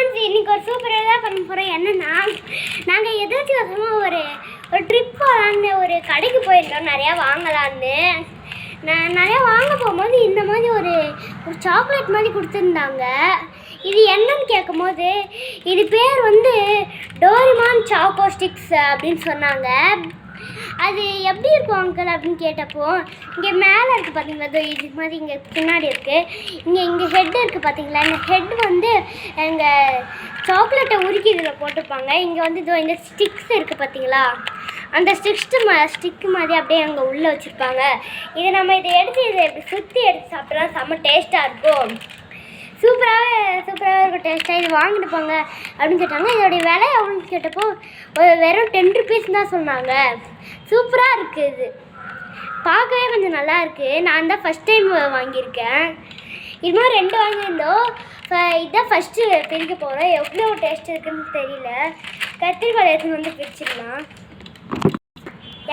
Friends, இன்னைக்கு ஒரு சூப்பராக தான் பண்ண போகிறோம். என்னன்னா, நாங்கள் எதாச்சும் ஒரு ட்ரிப் போகலான்னு ஒரு கடைக்கு போயிருந்தோம் நிறையா வாங்கலான்னு. நான் நிறையா வாங்க போகும்போது இந்த மாதிரி ஒரு சாக்லேட் மாதிரி கொடுத்துருந்தாங்க. இது என்னன்னு கேட்கும்போது இது பேர் வந்து டோரிமான் சாக்கோ ஸ்டிக்ஸ் அப்படின்னு சொன்னாங்க. அது எப்படி இருக்கும் அங்கிள் அப்படின்னு கேட்டப்போ, இங்கே மேலே இருக்குது பார்த்தீங்களா, இது மாதிரி இங்கே பின்னாடி இருக்குது, இங்கே ஹெட் இருக்குது பார்த்தீங்களா, இந்த ஹெட் வந்து எங்கள் சாக்லேட்டை உருக்கி இதில் போட்டிருப்பாங்க. இங்கே வந்து இதோ இந்த ஸ்டிக்ஸ் இருக்குது பார்த்தீங்களா, அந்த ஸ்டிக்கு மாதிரி அப்படியே அங்கே உள்ளே வச்சுருப்பாங்க. இதை நம்ம இதை இப்படி சுற்றி எடுத்து சாப்பிட்லாம், செம்ம டேஸ்ட்டாக இருக்கும். சூப்பராகவே இருக்கும் டேஸ்ட்டாக. இது வாங்கிட்டு போங்க அப்படின்னு கேட்டாங்க. இதோடைய விலை எவ்வளோன்னு கேட்டப்போ வெறும் 10 ருபீஸ் தான் சொன்னாங்க. சூப்பராக இருக்குது. இது பார்க்கவே கொஞ்சம் நல்லா இருக்குது. நான் தான் ஃபஸ்ட் டைம் வாங்கியிருக்கேன். இது மாதிரி 2 வாங்கியிருந்தோம். இதுதான் ஃபஸ்ட்டு பிரிக்க போகிறோம். எவ்வளோ டேஸ்ட் இருக்குதுன்னு தெரியல. கத்திரிக்கோல் எடுத்துன்னு வந்து பிரிச்சிடலாம்.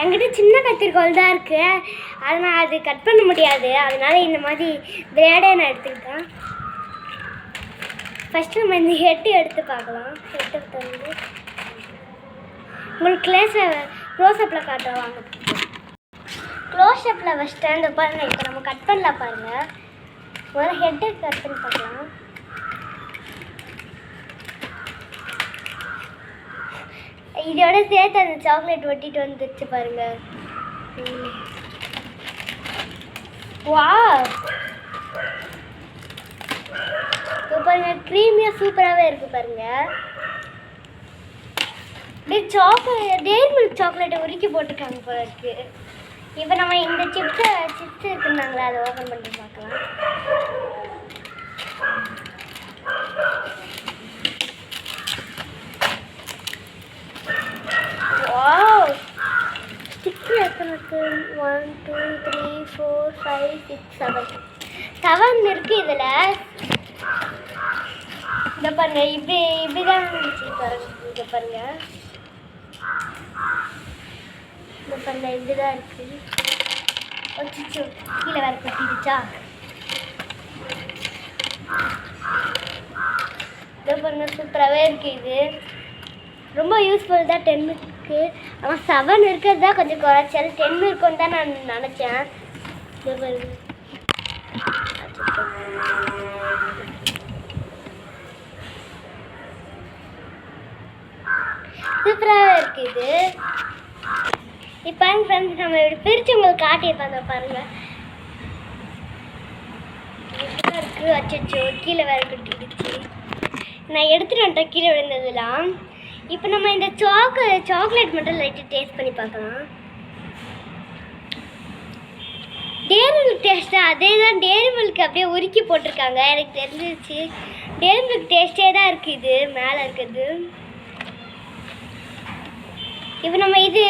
என்கிட்ட சின்ன கத்திரிக்கோல் தான் இருக்குது, அதனால் அது கட் பண்ண முடியாது. அதனால் இந்த மாதிரி பிளேடே நான் எடுத்துக்கிட்டேன். ஃபஸ்ட்டு நம்ம இந்த ஹெட்டு எடுத்து பார்க்கலாம். ஹெட்டு வந்து உங்களுக்கு க்ளோஸ்அப்பில் காட்டுறோம். வாங்க, க்ளோஸ்அப்பில் ஃபஸ்ட்டு அந்த பாருங்கள். இப்போ நம்ம கட் பண்ணலாம் பாருங்கள். முதல்ல ஹெட்டு கட் பண்ணி பார்க்கலாம். இதோட சேர்த்து அந்த சாக்லேட் ஒட்டிட்டு வந்துடுச்சு பாருங்கள். வாவ், இப்போ பாருங்கள், க்ரீமியாக சூப்பராகவே இருக்குது பாருங்கள். அப்படியே டெய்ரி மில்க் சாக்லேட்டை உருக்கி போட்டிருக்காங்க போல இருக்குது. இப்போ நம்ம இந்த சிப்ஸ் இருக்குன்னாங்களே, அதை ஓப்பன் பண்ணி பார்க்கலாம். வாவ், ஸ்டிக்ஸ் எத்தனை இருக்குது? 1 2 3 4 5 6 7 இருக்குது இதில். இதை பாருங்க, இப்படிதான் இருந்துச்சு பாருங்க. இதை பாருங்க, இந்த பாருங்க, இப்படிதான் இருக்கு. வச்சுச்சு கீழே வேற கொட்டிடுச்சா. இதை பாருங்க, சூப்பராகவே இருக்கு. இது ரொம்ப யூஸ்ஃபுல் தான் 10க்கு. ஆனால் 7 இருக்கிறது தான் கொஞ்சம் குறைச்சல். 10 இருக்குன்னு தான் நான் நினச்சேன். இதை பாருங்க, சூப்பராக இருக்குது இது. இப்போ ஃப்ரெண்ட்ஸ், நம்ம இப்படி பிரித்து உங்களுக்கு காட்டியிருப்பாங்க பாருங்கள். இப்படிதான் இருக்குது. அச்சோ, கீழே வேறு கட்டிடுச்சு. நான் எடுத்துகிட்டு வந்துட்டேன் கீழே விழுந்ததுலாம். இப்போ நம்ம இந்த சாக்லேட் மட்டும் லைட்டாக டேஸ்ட் பண்ணி பார்க்கலாம். டேரி மில்க் டேஸ்ட்டு அதே தான். டேரி மில்க் அப்படியே உருக்கி போட்டிருக்காங்க. எனக்கு தெரிஞ்சிச்சு டேரி மில்க் டேஸ்ட்டே தான் இருக்குது இது மேலே இருக்குது. இப்போ நம்ம இது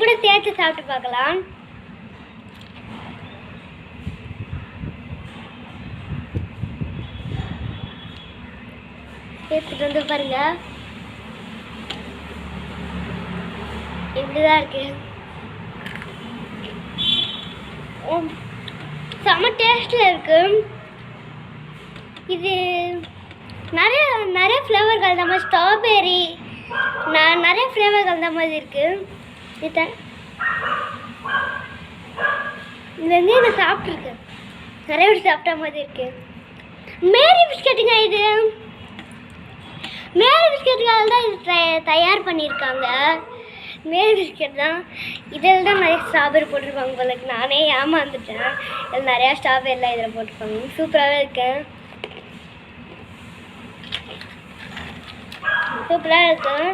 கூட சேர்த்து சாப்பிட்டு பார்க்கலாம். சேர்த்துட்டு வந்து பாருங்க, இப்படிதான் இருக்கு. செம்ம டேஸ்டில் இருக்கு. இது நிறைய ஃப்ளேவர் கலந்த மாதிரி, ஸ்ட்ராபெரி நிறைய ஃப்ளேவர் கலந்த மாதிரி இருக்கு. இது வந்து நான் சாப்பிட்ருக்கேன், நிறைய பேர் சாப்பிட்ட மாதிரி இருக்கு. மேரி பிஸ்கட்டுங்க. இது மேரி பிஸ்கட்டுக்காக தான் இது தயார் பண்ணியிருக்காங்க. மேரி பிஸ்கட் தான். இதில் தான் நிறைய ஸ்ட்ராபெரி போட்டிருப்பாங்க போல. நானே ஏமாந்துட்டேன். இதில் நிறையா ஸ்ட்ராபெரிலாம் இதில் போட்டிருப்பாங்க. சூப்பராகவே இருக்கேன். சூப்பராக இருக்கும்.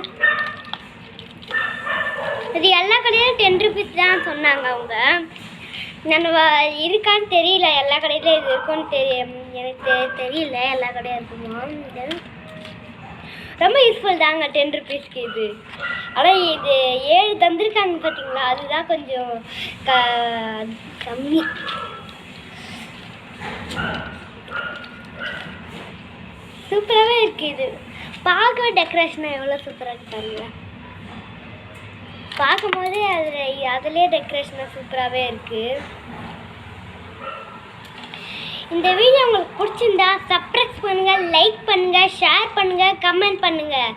இது எல்லா கடையிலும் 10 ருபீஸ் தான் சொன்னாங்க அவங்க. நான் இருக்கான்னு தெரியல, எல்லா கடையிலும் இது இருக்குன்னு எனக்கு தெரியல எல்லா கடையும் இருக்குமா. இது ரொம்ப யூஸ்ஃபுல் தாங்க 10 ருபீஸ்க்கு இது. ஆனால் இது 7 தந்துருக்காங்க பார்த்தீங்களா, அதுதான் கொஞ்சம் கம்மி. சூப்பராகவே இருக்குது. இது பார்க்கவே டெக்கரேஷனாக எவ்வளோ சூப்பராக இருக்காங்க. பார்க்கும்போதே அதுலேயே டெக்கரேஷனாக சூப்பராகவே இருக்குது. இந்த வீடியோ உங்களுக்கு பிடிச்சிருந்தா சப்ஸ்கிரைப் பண்ணுங்கள், லைக் பண்ணுங்கள், ஷேர் பண்ணுங்கள், கமெண்ட் பண்ணுங்கள்.